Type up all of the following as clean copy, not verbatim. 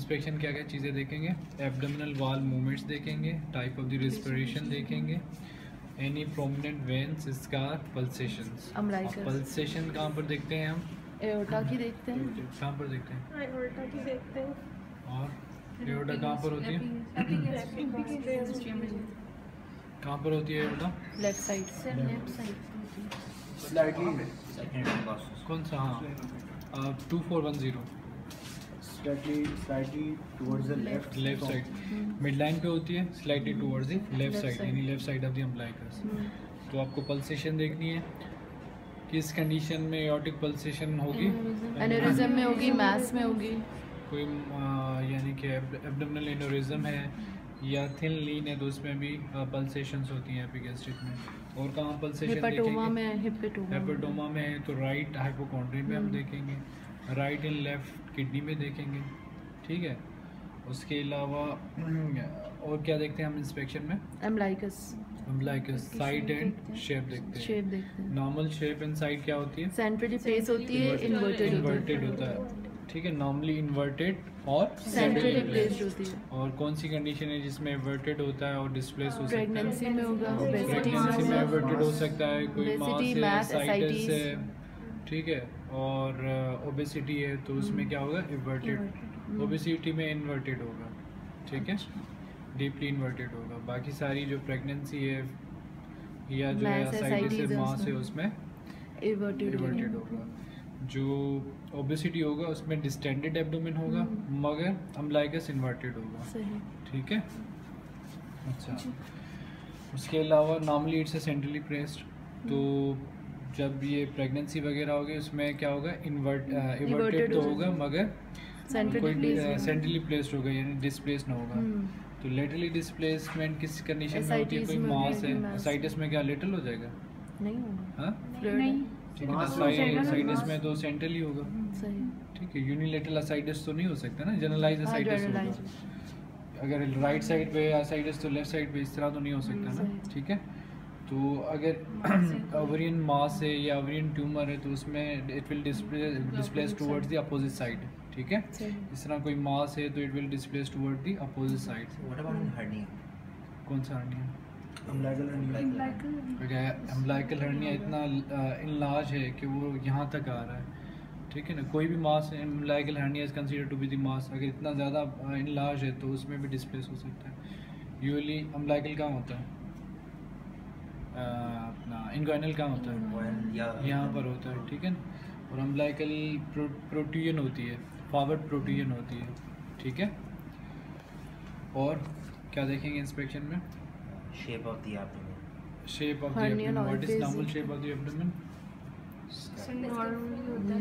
Inspection क्या क्या चीज़ें देखेंगे, एब्डोमिनल वॉल मूवमेंट्स देखेंगे, टाइप ऑफ द रेस्पिरेशन देखेंगे, any prominent veins, scar, pulsations. Pulsation कहाँ पर देखते हैं हम? एओर्टा की देखते हैं। कहाँ पर देखते हैं? एओर्टा की देखते हैं। और एओर्टा कहाँ पर होती है? कहाँ पर होती है aorta? Left side. Left side slightly कौन सा? हाँ 2410 slightly towards the left side, midline पे होती है, slightly towards the left side, यानी left side of the umbilicus. तो आपको पल्सेशन देखनी है, किस कंडीशन में एओर्टिक पल्सेशन होगी? एनेरिज्म में होगी, मास में होगी। कोई यानी कि एब्डोमिनल एनोरिज्म है या थिन लीन है तो उसमें भी पल्सेशंस होती हैं एपिगैस्ट्रिक में। और कहाँ पल्सेशन हेपेटोमा देखेंगे? में, हेपेटोमा में है तो राइट हाइपोकॉन्ड्रियम में हम देखेंगे, राइट एंड लेफ्ट किडनी में देखेंगे, ठीक है। उसके अलावा और क्या देखते हैं हम इंस्पेक्शन में? अम्बिलिकस साइड एंड शेप देखते हैं। नॉर्मल शेप एंड साइड क्या होती है? सेंट्रली प्लेस होती है, इन्वर्टेड होता है, ठीक है। नॉर्मली इन्वर्टेड और सेंट्रली प्लेस होती है। और कौन सी कंडीशन है जिसमें इन्वर्टेड होता है और डिस्प्लेस हो सकता है? प्रेगनेंसी में होगा, प्रेगनेंसी में इन्वर्टेड हो सकता है, कोई मास है, साइटिस है, ठीक है। और ओबेसिटी है तो उसमें क्या होगा? इन्वर्टेड। ओबेसिटी में इन्वर्टेड होगा, ठीक है, डीपली इन्वर्टेड होगा। बाकी सारी जो प्रेगनेंसी है या जो साइटिस है, मास है, उसमें इन्वर्टेड होगा। जो ओबेसिटी होगा उसमें डिस्टेंडेड एब्डोमेन होगा मगर अम्बिलिकस इन्वर्टेड होगा, ठीक है। अच्छा, उसके अलावा नॉर्मली इट्स सेंट्रली प्लेस्ड, तो जब ये प्रेगनेंसी वगैरह होगी उसमें क्या होगा? इन्वर्टेड तो होगा मगर सेंट्रली प्लेस्ड होगा, यानी डिस्प्लेस ना होगा। तो लेटरली डिस्प्लेसमेंट किस कंडीशन में होती है? कोई मास है, साइटिस में क्या लेटरल हो जाएगा? नहीं होगा। नहीं, ठीक है, साइटिस में तो सेंट्रली होगा, ठीक है। यूनिलेटरल असाइटिस तो नहीं हो सकता ना, जनरलाइज असाइटिस होगा। अगर राइट साइड पे असाइटिस तो लेफ्ट साइड पे इस तरह तो नहीं हो सकता ना, ठीक है। तो अगर ओवरियन मास है या ओवरियन ट्यूमर है तो उसमें it will displace towards the opposite side, ठीक है। इस तरह कोई मास है तो it will displace toward the opposite side. What about hernia? कौन सा हर्निया? अम्बिलिकल हर्निया इतना इनलार्ज है कि वो यहाँ तक आ रहा है, ठीक है ना। कोई भी mass umbilical hernia is considered to be the mass, अगर इतना ज़्यादा इनलार्ज है तो उसमें भी डिस्प्लेस हो सकता है। यूजुअली अम्बिलिकल कहाँ होता है? अपना इनगुइनल कहाँ होता है? यहाँ पर होता है, ठीक है ना। और अम्बिलिकल प्रोट्रूजन होती है, फॉरवर्ड प्रोट्रूजन होती है, ठीक है। और क्या देखेंगे इंस्पेक्शन में? Shape of the abdomen. Shape of the abdomen, what is normal shape of the abdomen?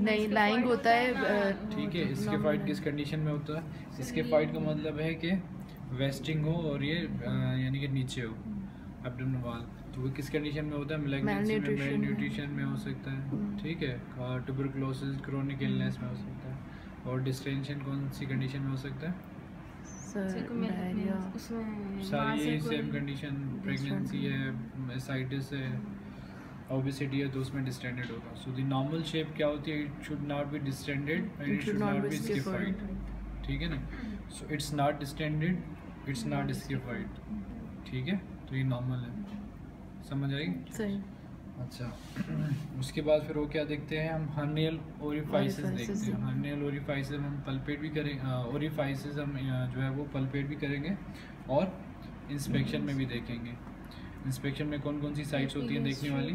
नहीं, लाइंग होता है, ठीक है। स्केफाइड किस कंडीशन में होता है? स्केफाइड का मतलब है कि वेस्टिंग हो और ये यानी कि नीचे हो एब्डोमेन वॉल, तो वो किस कंडीशन में होता है? मेलन्यूट्रिशन में हो सकता है, ठीक है। ट्यूबरकुलोसिस, क्रोनिक इलनेस में हो सकता है। और डिस्टेंशन कौन सी कंडीशन में हो सकता है? सारी यही सेम कंडीशन, प्रेगनेंसी है, एसाइटिस है, ओबेसिटी है तो उसमें डिस्टेंडेड होगा। सो द नॉर्मल शेप क्या होती है? It should not be distended and it should not be scaphoid, ठीक है ना। So it's not distended, it's not scaphoid, ठीक है। तो ये नॉर्मल है, समझ आएगी? सही। अच्छा, उसके बाद फिर वो क्या देखते हैं हम? हर्नियल ओरिफाइसेस देखते हैं। हर्नियल ओरिफाइसेस हम पल्पेट भी करेंगे, ओरिफाइसेस हम जो है वो पल्पेट भी करेंगे और इंस्पेक्शन में भी देखेंगे। इंस्पेक्शन में कौन कौन सी साइट्स होती हैं देखने वाली?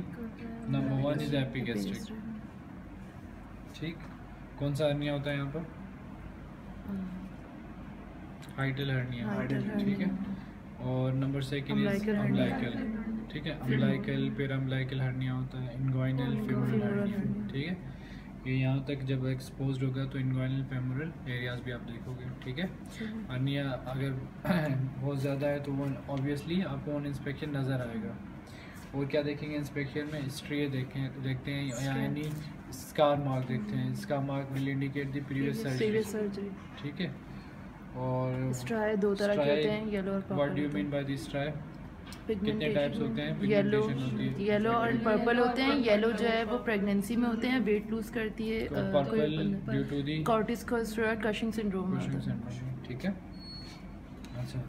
नंबर 1 इज एपिगैस्ट्रिक, ठीक। कौन सा हर्निया होता है यहाँ पर? हाइडल हर्निया, ठीक है। और नंबर 2 इज अम्बिलिकल, ठीक है। अम्बिलिकल, पेराम्बिलिकल हर्निया होता है, इनगुइनल फेमोरल हर्निया, ठीक है। ये यहाँ तक जब एक्सपोज्ड होगा तो इनगुइनल फेमोरल एरियाज भी आप देखोगे, ठीक है। हर्निया अगर बहुत ज़्यादा है तो वो ऑब्वियसली आपको ऑन इंस्पेक्शन नज़र आएगा। और क्या देखेंगे इंस्पेक्शन में? स्ट्रे देखते हैं, यानी स्कार मार्क देखते हैं। Scar mark will indicate the previous surgery, ठीक है। और स्ट्राई दो तरह के होते हैं, येलो और purple. What do you mean by the striae? कितने टाइप्स होते हैं? येलो पिगमेंटेशन होती है, येलो और पर्पल होते हैं। येलो जो है वो प्रेगनेंसी में होते हैं, वेट लूज करती है। तो purple due to the corticosteroid Cushing syndrome. ठीक है। अच्छा,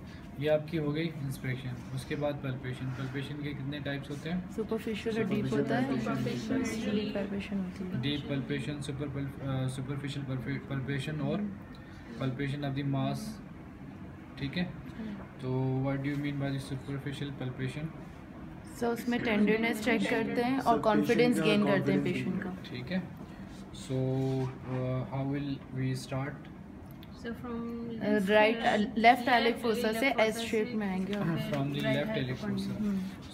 ये आपकी हो गई इंस्पेक्शन। उसके बाद पल्पेशन। पल्पेशन के कितने टाइप्स होते हैं? सुपरफिशियल और डीप होता है। डीप पल्पेशन होती है। डीप पल्पेशन, सुपरफिशियल पल्पेशन और पल्पेशन ऑफ द मास। ठीक है। तो what do you mean by the superficial palpation? So उसमें टेंडरनेस चेक करते हैं और कॉन्फिडेंस गेन करते हैं पेशेंट का। ठीक है। So how will we start? Right left iliac fossa से एस शेप में आएंगे। From the left iliac fossa.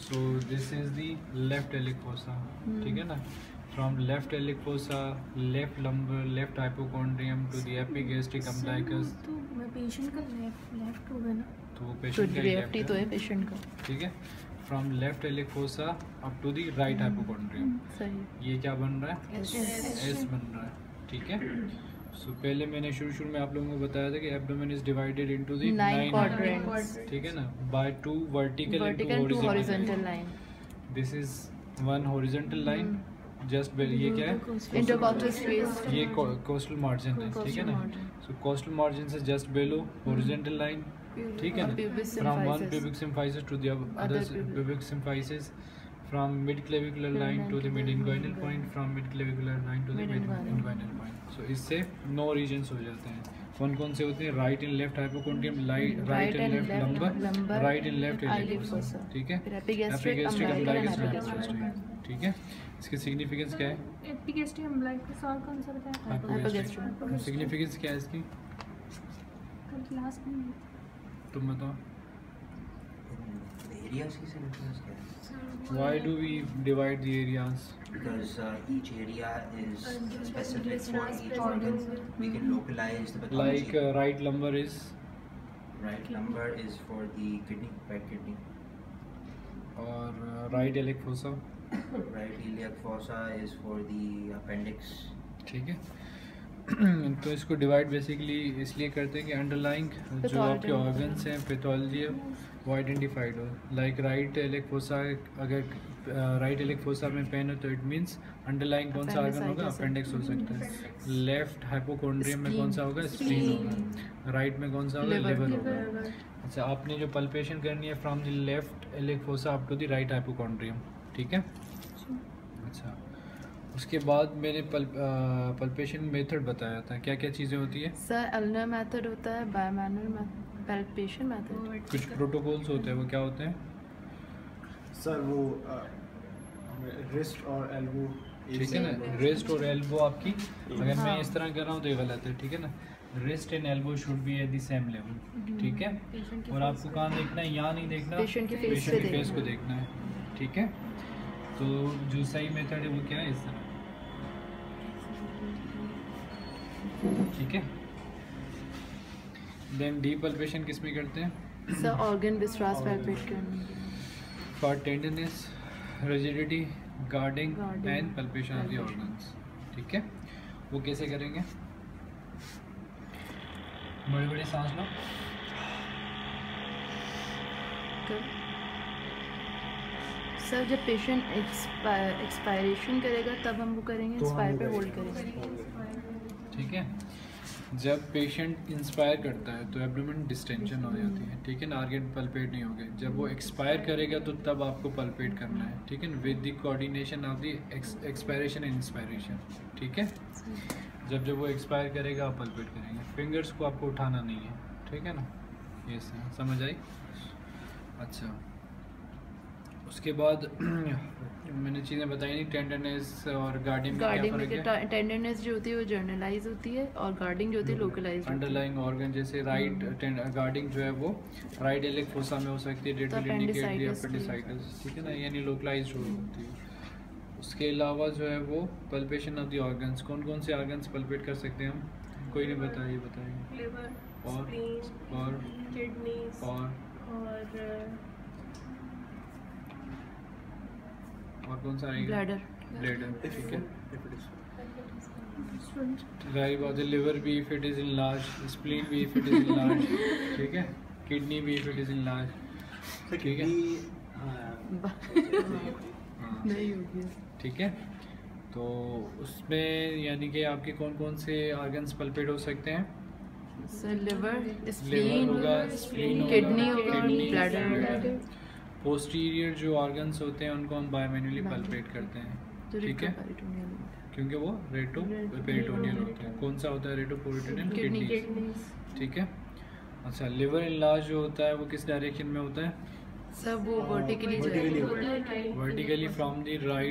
So this is the left iliac fossa. ठीक है ना। From left iliac fossa, left lumbar, left hypochondrium to the epigastric umbilicus. तो मैं patient का left होगा ना, तो वो तो पेशेंट का लेफ्ट ही तो है पेशेंट का। ठीक है। From left iliac fossa up to the right hypochondrium. सही। ये क्या बन रहा है? एस बन रहा है। ठीक है। सो पहले मैंने शुरू में आप लोगों को बताया था कि abdomen is divided into the 9 quadrants। ठीक है ना, by 2 vertical vertical two horizontal line. This is 1 horizontal line just below. ये क्या है? Intercostal space. ये कोस्टल मार्जिन है। ठीक है ना। सो कोस्टल मार्जिन से जस्ट बेलो हॉरिजॉन्टल लाइन। ठीक है ना। From one pubic symphysis to the other pubic symphysis, from mid clavicular line to the mid inguinal point, from mid clavicular line to the mid inguinal point. So इससे 9 regions हो जाते हैं। कौन कौन से होते हैं? Right and left hypochondrium, right and left lumbar, right and left iliac fossa. ठीक है। Epigastric umbilicus. ठीक है। इसकी सिग्निफिकेंस क्या है? एपिगैस्ट्रिक अम्बिलिकस और कौन सा बताया? सिग्निफिकेंस क्या है इसकी? लास्ट में तुम बताओ। Areas की significance क्या है? Why do we divide the areas? Because each area is specific for each organ. We can localize the pathology. Like right lumbar is Right lumbar is for the kidney, right kidney. और right iliac fossa। Right iliac fossa is for the appendix. ठीक है। तो इसको divide basically इसलिए करते हैं कि underlying जो आपके ऑर्गन्स हैं, पैथोलॉजी है, वो आइडेंटिफाइड हो। लाइक राइट एलिक फोसा, अगर राइट एलिक फोसा में पेन हो तो इट मींस अंडरलाइंग कौन सा ऑर्गन होगा? अपेंडिक्स हो सकता है। लेफ्ट हाइपोकॉन्ड्रियम में कौन सा होगा? स्प्लीन होगा। राइट में कौन सा होगा? लिवर होगा। अच्छा, आपने जो पल्पेशन करनी है from the left iliac fossa up to the right hypochondrium. ठीक है। अच्छा, उसके बाद मैंने पल्पेशन मेथड बताया था। क्या क्या चीज़ें होती है? सर अल्नर मेथड होता है, बायमैनुअल पल्पेशन मेथड। कुछ प्रोटोकॉल्स होते हैं, वो क्या होते हैं? सर वो रिस्ट और एल्बो। ठीक है ना। रिस्ट और एल्बो आपकी, अगर मैं इस तरह कर रहा हूँ तो ये गलत है। ठीक है ना। Wrist and elbow should be at the same level. ठीक है। और आपको कहाँ देखना है? यहाँ नहीं देखना, पेशेंट के फेस को देखना है। ठीक है। तो जो सही मेथड है वो क्या है? इस तरह। ठीक है। देन डीप पल्पेशन किस में करते हैं? सर ऑर्गन विस्ट्रास पल्पेट करने के लिए। For tenderness, rigidity, guarding and palpation of the organs. ठीक है। वो कैसे करेंगे? बड़े बड़े सांस लो। सर जब पेशेंट एक्सपायरेशन करेगा तब हम वो करेंगे, इंस्पायर पे होल्ड करेंगे। ठीक है। जब पेशेंट इंस्पायर करता है तो एब्डोमेन डिस्टेंशन हो जाती है। ठीक है ना। ऑर्गन पल्पेट नहीं होंगे। जब वो एक्सपायर करेगा तो तब आपको पल्पेट करना है। ठीक है ना। With the coordination of the expiration and inspiration. ठीक है। जब जब वो एक्सपायर करेगा आप पल्पेट करेंगे। फिंगर्स को आपको उठाना नहीं है। ठीक है ना। ये समझ आई? अच्छा, उसके बाद मैंने चीज़ें बताई नहीं। टेंडरनेस और गार्डिंग में क्या फर्क है? टेंडरनेस जो होती है वो जर्नलाइज होती है और गार्डिंग जो होती है लोकलाइज। अंडरलाइंग ऑर्गन जैसे राइट गार्डिंग जो है वो राइट एलिक फोसा में हो सकती है, that will indicate the appendicitis. ठीक है ना। यानी लोकलाइज्ड होती है। उसके अलावा जो है वो पल्पेशन ऑफ द ऑर्गन्स। कौन कौन से ऑर्गन्स पल्पेट कर सकते हैं हम? कोई नहीं बताइए, बताइए। लिवर, और स्प्लीन और किडनीज और कौन सा आएगा? ब्लैडर। ठीक है। राइट बात है। लिवर भी if it is enlarge, spleen भी if it is enlarge. ठीक है। किडनी भी if it is enlarge. ठीक है। नहीं होगी। ठीक है, तो उसमें यानी कि आपके कौन कौन से ऑर्गन्स पल्पेट हो सकते हैं? सर लिवर, लिवर स्प्लीन, होगा, स्प्लीन होगा, किडनी होगा, किडनी, ब्लैडर। पोस्टीरियर जो ऑर्गन्स होते हैं उनको हम बायोमैनुअली पल्पेट करते हैं। ठीक है, क्योंकि वो रेटो पेरिटोनियल होते हैं। कौन सा होता है रेटो पेरिटोनियल? किडनी। ठीक है, अच्छा लिवर इनलार्ज जो होता है वो किस डायरेक्शन में होता है? सब वो vertically vertically from the right